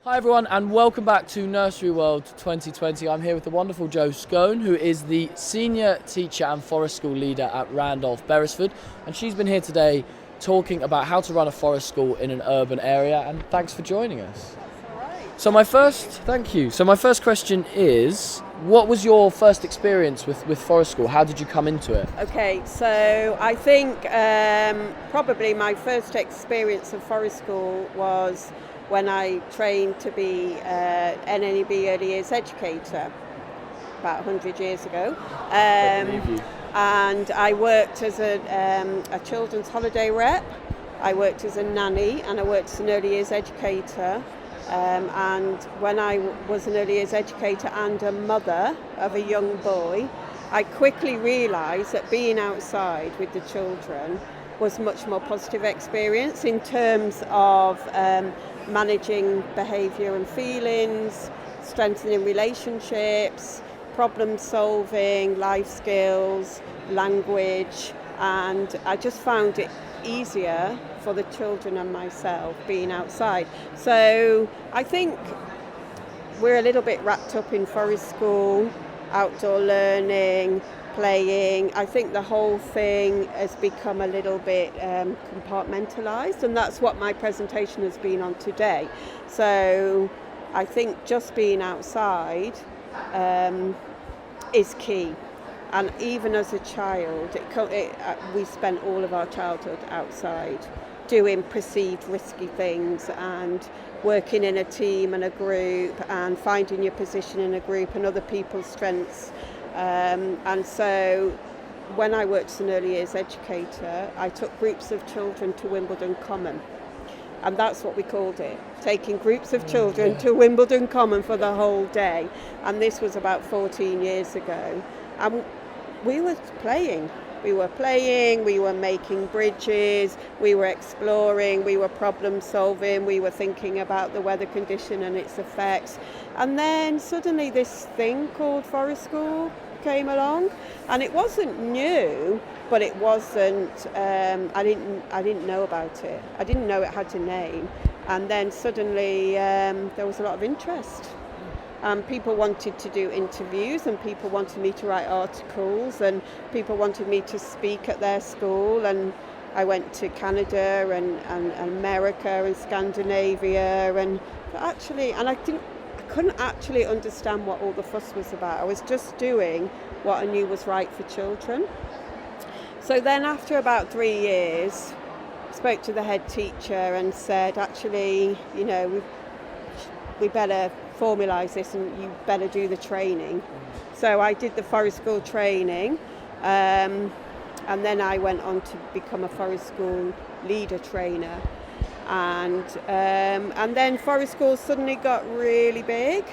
Hi everyone and welcome back to Nursery World 2020. I'm here with the wonderful Jo Skone, who is the Senior Teacher and Forest School Leader at Randolph, Beresford, and she's been here today talking about how to run a forest school in an urban area, and thanks for joining us. That's all right. Thank you. So my first question is, what was your first experience with forest school? How did you come into it? Okay, so I think probably my first experience of forest school was when I trained to be an NNEB early years educator about 100 years ago. And I worked as a children's holiday rep, I worked as a nanny, and I worked as an early years educator. And when I was an early years educator and a mother of a young boy, I quickly realised that being outside with the children was much more positive experience in terms of managing behaviour and feelings, strengthening relationships, problem solving, life skills, language, and I just found it easier for the children and myself being outside. So I think we're a little bit wrapped up in forest school, outdoor learning, playing. I think the whole thing has become a little bit compartmentalised, and that's what my presentation has been on today. So I think just being outside is key. And even as a child, we spent all of our childhood outside doing perceived risky things and working in a team and a group and finding your position in a group and other people's strengths. And so when I worked as an early years educator, I took groups of children to Wimbledon Common. And that's what we called it, taking groups of children to Wimbledon Common for the whole day. And this was about 14 years ago. And we were playing. We were making bridges, we were exploring, we were problem solving, we were thinking about the weather condition and its effects. And then suddenly this thing called forest school came along, and it wasn't new, but it wasn't, I didn't know about it. I didn't know it had a name. And then suddenly there was a lot of interest. People wanted to do interviews, and people wanted me to write articles, and people wanted me to speak at their school. And I went to Canada and America and Scandinavia, and I couldn't actually understand what all the fuss was about. I was just doing what I knew was right for children. So then after about 3 years, I spoke to the head teacher and said, actually, we better formalise this and you better do the training. So I did the forest school training, and then I went on to become a forest school leader trainer. And then forest school suddenly got really big,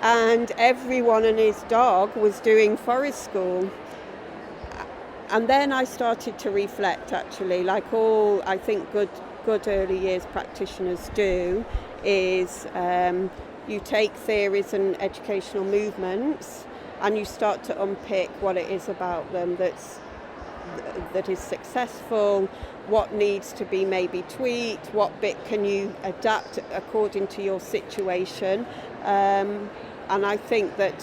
and everyone and his dog was doing forest school. And then I started to reflect, actually, like all I think good early years practitioners do, is you take theories and educational movements and you start to unpick what it is about them that is successful, what needs to be maybe tweaked, what bit can you adapt according to your situation. And I think that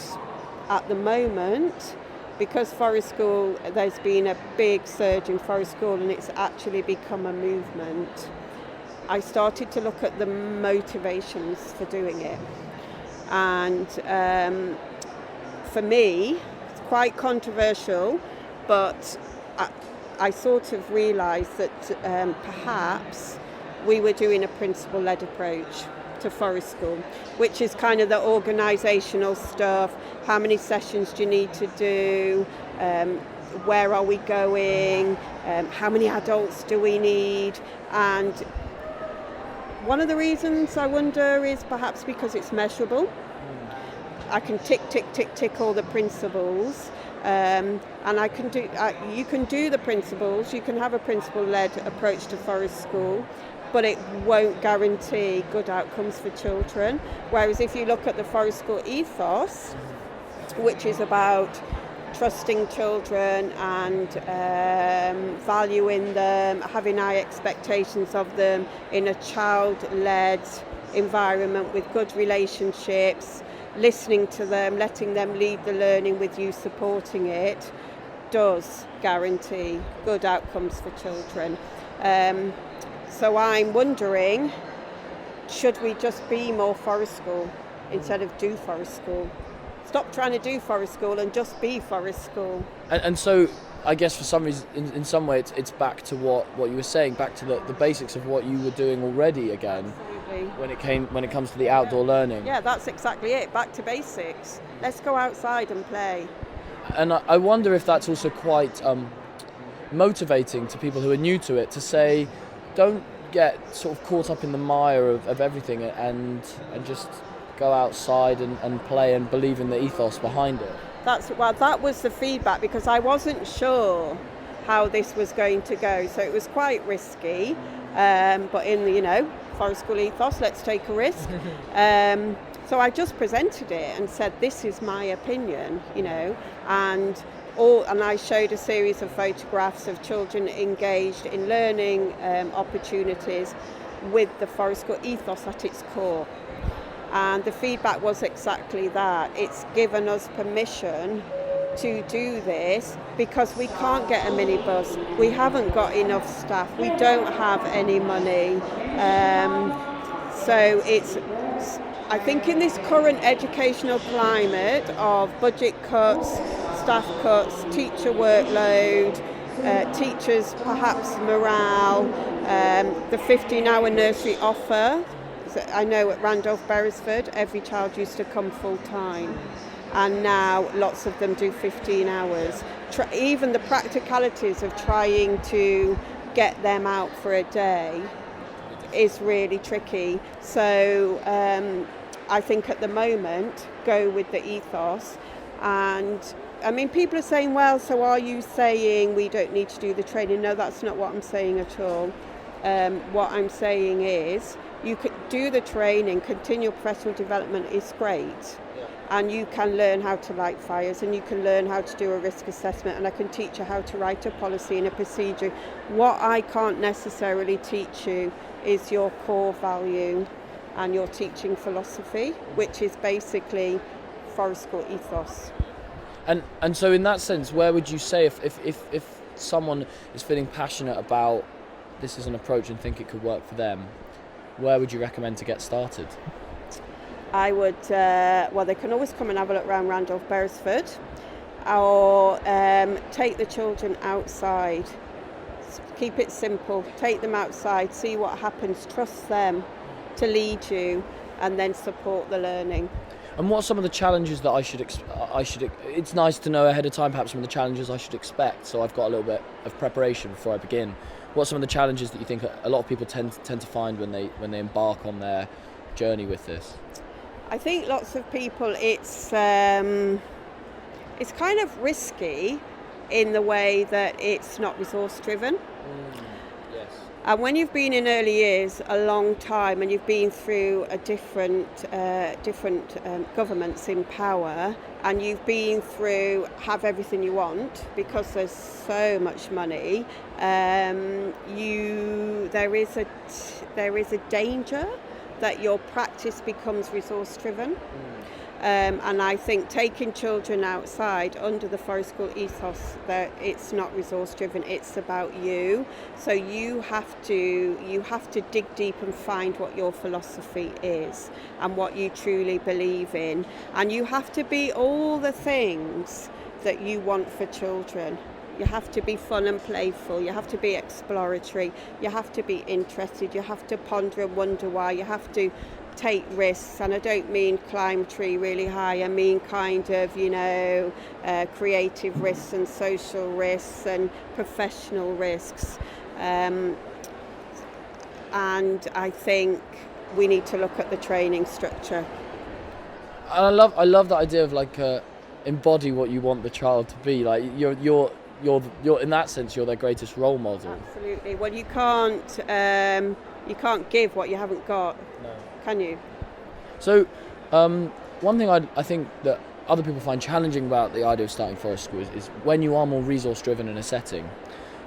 at the moment, because forest school, there's been a big surge in forest school and it's actually become a movement, I started to look at the motivations for doing it. And for me, it's quite controversial, but I sort of realised that perhaps we were doing a principle-led approach to forest school, which is kind of the organisational stuff. How many sessions do you need to do? Where are we going? How many adults do we need? And one of the reasons I wonder is perhaps because it's measurable. I can tick all the principles, and you can do the principles. You can have a principle-led approach to forest school, but it won't guarantee good outcomes for children. Whereas if you look at the forest school ethos, which is about trusting children and valuing them, having high expectations of them in a child-led environment with good relationships, listening to them, letting them lead the learning with you supporting it, does guarantee good outcomes for children. So I'm wondering, should we just be more forest school instead of do forest school? Stop trying to do forest school and just be forest school. And so I guess for some reason, in some way, it's back to what you were saying, back to the basics of what you were doing already again. Absolutely. When it comes to the outdoor learning. Yeah, that's exactly it. Back to basics. Let's go outside and play. And I wonder if that's also quite motivating to people who are new to it, to say, don't get sort of caught up in the mire of everything, and just go outside and play and believe in the ethos behind it. That was the feedback, because I wasn't sure how this was going to go, so it was quite risky. But in the forest school ethos, let's take a risk. So I just presented it and said, this is my opinion, and I showed a series of photographs of children engaged in learning opportunities with the forest school ethos at its core. And the feedback was exactly that. It's given us permission to do this because we can't get a minibus. We haven't got enough staff. We don't have any money. So I think in this current educational climate of budget cuts, staff cuts, teacher workload, teachers perhaps morale, the 15-hour nursery offer. I know at Randolph, Beresford, every child used to come full time, and now lots of them do 15 hours. Even the practicalities of trying to get them out for a day is really tricky. So I think at the moment, go with the ethos. And I mean, people are saying, well, so are you saying we don't need to do the training? No, that's not what I'm saying at all. What I'm saying is, you could do the training, continual professional development is great, and you can learn how to light fires, and you can learn how to do a risk assessment, and I can teach you how to write a policy and a procedure. What I can't necessarily teach you is your core value and your teaching philosophy, which is basically forest school ethos. And so in that sense, where would you say if someone is feeling passionate about this as an approach and think it could work for them, where would you recommend to get started? I would, they can always come and have a look around Randolph, Beresford, or take the children outside. Keep it simple. Take them outside, see what happens, trust them to lead you, and then support the learning. And what are some of the challenges that I should it's nice to know ahead of time perhaps some of the challenges I should expect, so I've got a little bit of preparation before I begin. What are some of the challenges that you think a lot of people tend to find when they embark on their journey with this? I think lots of people, it's kind of risky in the way that it's not resource driven. Yes. And when you've been in early years a long time, and you've been through a different governments in power, and you've been through have everything you want because there's so much money, there is a danger that your practice becomes resource driven. And I think taking children outside under the forest school ethos, that it's not resource driven, it's about you. So you have to dig deep and find what your philosophy is and what you truly believe in, and you have to be all the things that you want for children. You have to be fun and playful, you have to be exploratory, you have to be interested, you have to ponder and wonder why, you have to take risks, and I don't mean climb a tree really high, I mean kind of, creative risks and social risks and professional risks. And I think we need to look at the training structure. And I love that idea of embody what you want the child to be. Like you're in that sense you're their greatest role model. Absolutely. Well, you can't give what you haven't got. No. Can you? So one thing I think that other people find challenging about the idea of starting forest school is when you are more resource driven in a setting,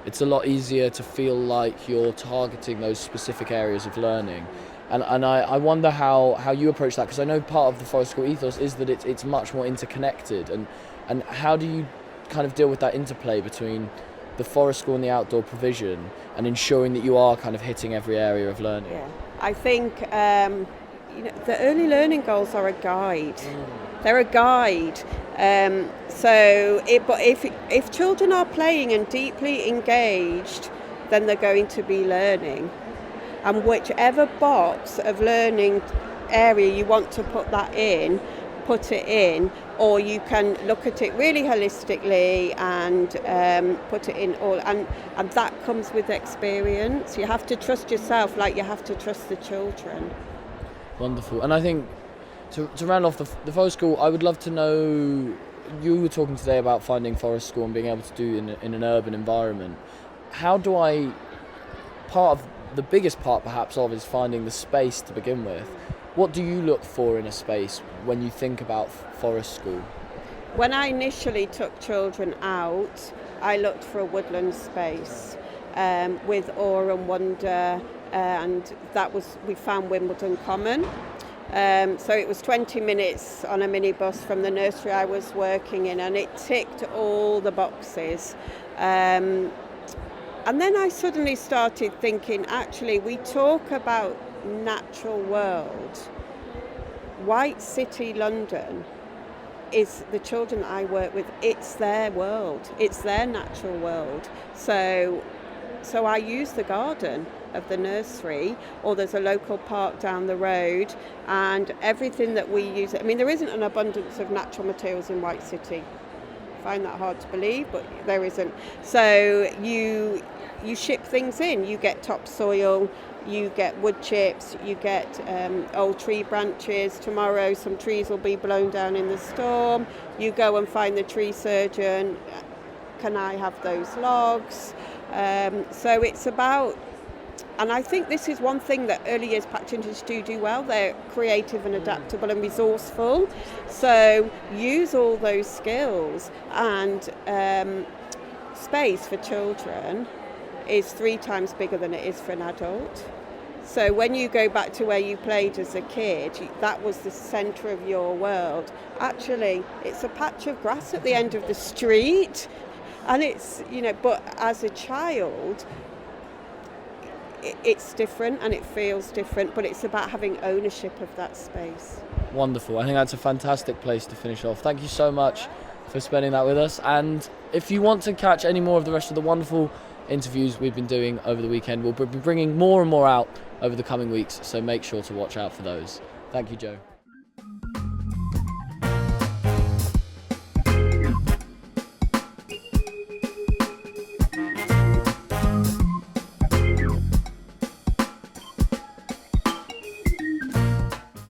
it's a lot easier to feel like you're targeting those specific areas of learning. And I wonder how you approach that, because I know part of the Forest School ethos is that it's much more interconnected, and how do you kind of deal with that interplay between the Forest School and the outdoor provision and ensuring that you are kind of hitting every area of learning? Yeah, I think the early learning goals are a guide. They're a guide. But if children are playing and deeply engaged, then they're going to be learning. And whichever box of learning area you want to put it in, or you can look at it really holistically and put it in all, and that comes with experience. You have to trust yourself like you have to trust the children. Wonderful. And I think to round off the Forest School, I would love to know, you were talking today about finding Forest School and being able to do in an urban environment. How do the biggest part perhaps of is finding the space to begin with. What do you look for in a space when you think about Forest School? When I initially took children out, I looked for a woodland space with awe and wonder, and we found Wimbledon Common. So it was 20 minutes on a minibus from the nursery I was working in, and it ticked all the boxes. And then I suddenly started thinking, actually, we talk about natural world. White City, London, is the children I work with, it's their world, it's their natural world. So I use the garden of the nursery, or there's a local park down the road, and everything that we use. I mean, there isn't an abundance of natural materials in White City. I find that hard to believe, but there isn't. So you ship things in. You get topsoil, you get wood chips, you get old tree branches. Tomorrow some trees will be blown down in the storm. You go and find the tree surgeon. Can I have those logs? So it's about, and I think this is one thing that early years practitioners do well. They're creative and adaptable and resourceful. So use all those skills, and space for children is 3 times bigger than it is for an adult. So when you go back to where you played as a kid, that was the centre of your world. Actually, it's a patch of grass at the end of the street, and it's, but as a child, it's different and it feels different, but it's about having ownership of that space. Wonderful. I think that's a fantastic place to finish off. Thank you so much for spending that with us. And if you want to catch any more of the rest of the wonderful interviews we've been doing over the weekend, we'll be bringing more and more out over the coming weeks, so make sure to watch out for those. Thank you, Joe.